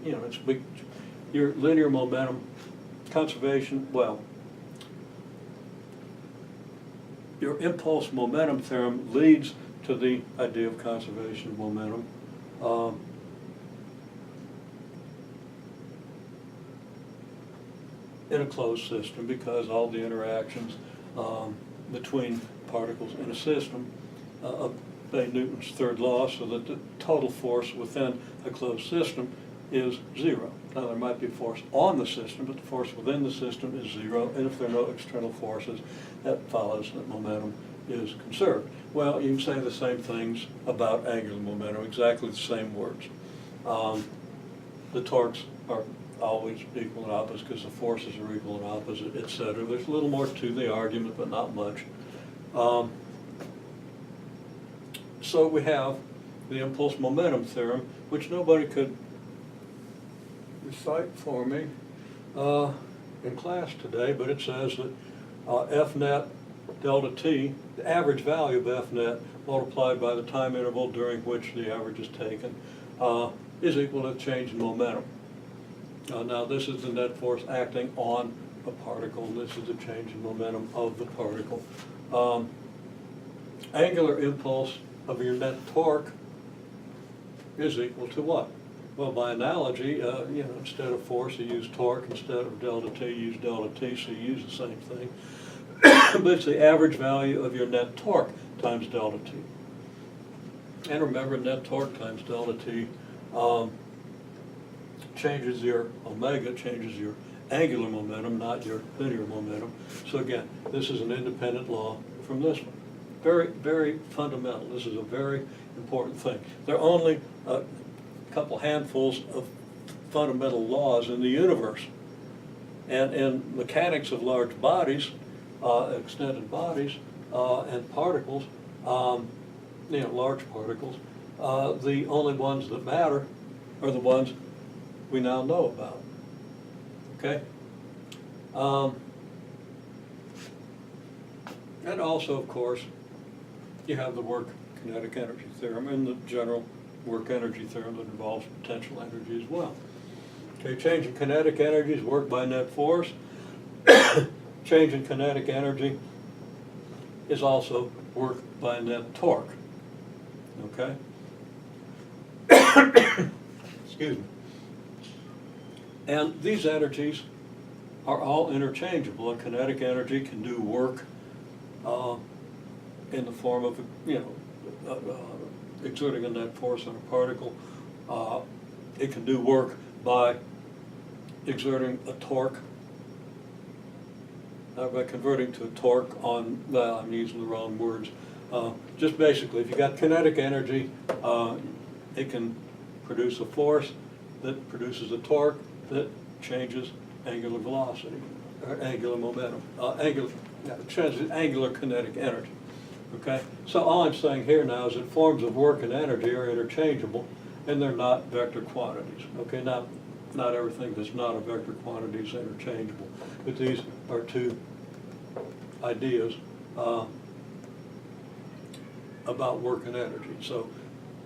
you know, it's big. Your linear momentum conservation, well, your impulse momentum theorem leads to the idea of conservation of momentum. In a closed system, because all the interactions between particles in a system obey Newton's third law, so that the total force within a closed system is zero. Now there might be a force on the system, but the force within the system is zero, and if there are no external forces, that follows that momentum is conserved. Well, you can say the same things about angular momentum, exactly the same words. The torques are always equal and opposite because the forces are equal and opposite, etc. There's a little more to the argument, but not much. So we have the impulse momentum theorem, which nobody could recite for me in class today, but it says that F net delta t, the average value of F net multiplied by the time interval during which the average is taken, is equal to change in momentum. Now this is the net force acting on a particle, and this is the change in momentum of the particle. Angular impulse of your net torque is equal to what? Well, by analogy, you know, instead of force you use torque, instead of delta t you use delta t, so you use the same thing. But it's the average value of your net torque times delta t. And remember, net torque times delta t changes your omega, changes your angular momentum, not your linear momentum. So again, this is an independent law from this one. Very, very fundamental. This is a very important thing. There are only a couple handfuls of fundamental laws in the universe. And in mechanics of large bodies, extended bodies, and particles, you know, large particles, the only ones that matter are the ones we now know about. Okay? And also, of course, you have the work kinetic energy theorem and the general work energy theorem that involves potential energy as well. Okay, change in kinetic energy is work by net force. Change in kinetic energy is also work by net torque. Okay? Excuse me. And these energies are all interchangeable. A kinetic energy can do work in the form of, you know, exerting a net force on a particle. It can do work by exerting a torque, by converting to a torque on, well, I'm using the wrong words. Just basically, if you got kinetic energy, it can produce a force that produces a torque that changes angular velocity, or angular momentum, changes angular kinetic energy. Okay? So all I'm saying here now is that forms of work and energy are interchangeable, and they're not vector quantities. Okay? Not everything that's not a vector quantity is interchangeable, but these are two ideas about work and energy. So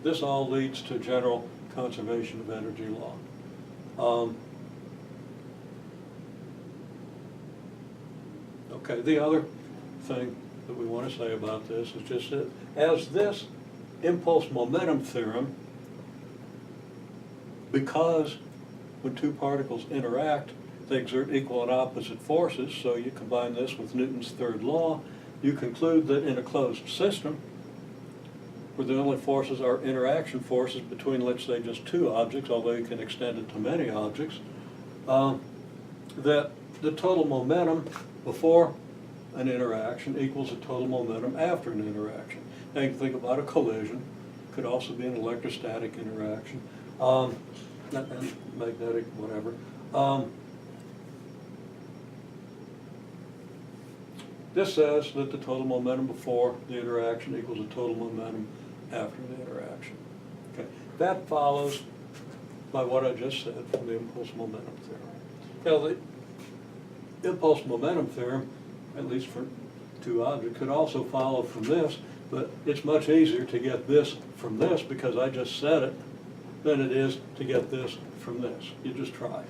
this all leads to general conservation of energy law. Okay, the other thing that we want to say about this is just that as this impulse momentum theorem, because when two particles interact, they exert equal and opposite forces, so you combine this with Newton's third law, you conclude that in a closed system, where the only forces are interaction forces between, let's say, just two objects, although you can extend it to many objects, that the total momentum before an interaction equals the total momentum after an interaction. Now you can think about a collision. It could also be an electrostatic interaction, and magnetic, whatever. This says that the total momentum before the interaction equals the total momentum after the interaction. Okay, that follows by what I just said from the impulse momentum theorem. Now the impulse momentum theorem, at least for two objects, could also follow from this, but it's much easier to get this from this because I just said it than it is to get this from this. You just try.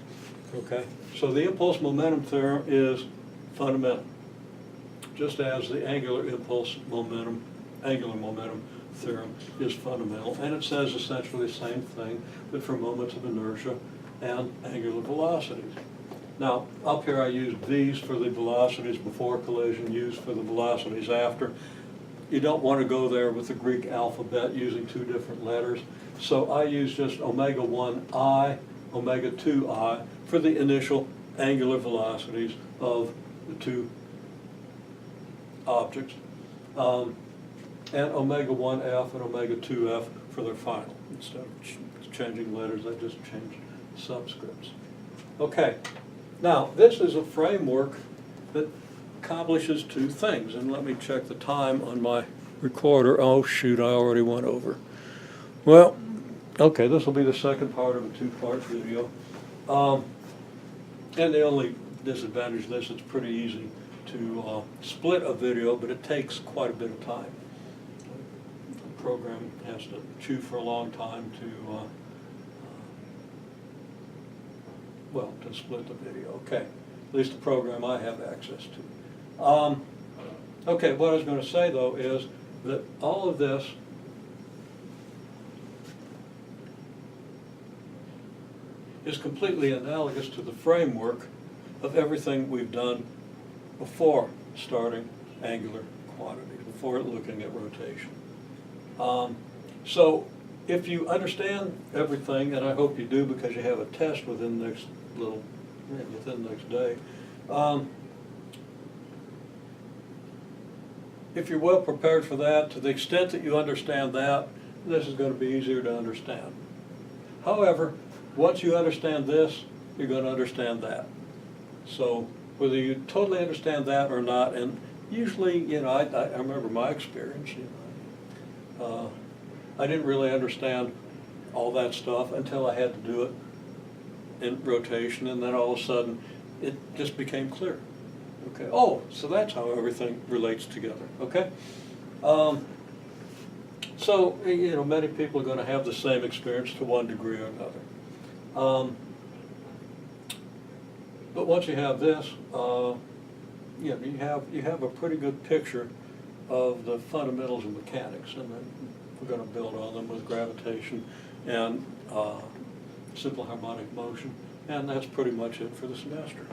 Okay? So the impulse momentum theorem is fundamental, just as the angular momentum theorem is fundamental, and it says essentially the same thing, but for moments of inertia and angular velocities. Now, up here I use V's for the velocities before collision, U's for the velocities after. You don't want to go there with the Greek alphabet using two different letters, so I use just omega 1I, omega 2I for the initial angular velocities of the two objects, and omega 1F and omega 2F for their final. Instead of changing letters, I just change subscripts. Okay, now this is a framework that accomplishes two things, and let me check the time on my recorder. Oh shoot, I already went over. Well, okay, this will be the second part of a two-part video. And the only disadvantage of this, it's pretty easy to split a video, but it takes quite a bit of time. The program has to chew for a long time to, well, to split the video. Okay, at least the program I have access to. Okay, what I was going to say though is that all of this is completely analogous to the framework of everything we've done before starting angular quantities, before looking at rotation. So if you understand everything, and I hope you do because you have a test within the next day, if you're well prepared for that, to the extent that you understand that, this is going to be easier to understand. However, once you understand this, you're going to understand that. So whether you totally understand that or not, and usually, you know, I remember my experience, you know, I didn't really understand all that stuff until I had to do it in rotation, and then all of a sudden it just became clear. Okay, oh, so that's how everything relates together, okay? So, you know, many people are going to have the same experience to one degree or another. But once you have this, you know, you have a pretty good picture of the fundamentals of mechanics, and then we're going to build on them with gravitation and simple harmonic motion, and that's pretty much it for the semester.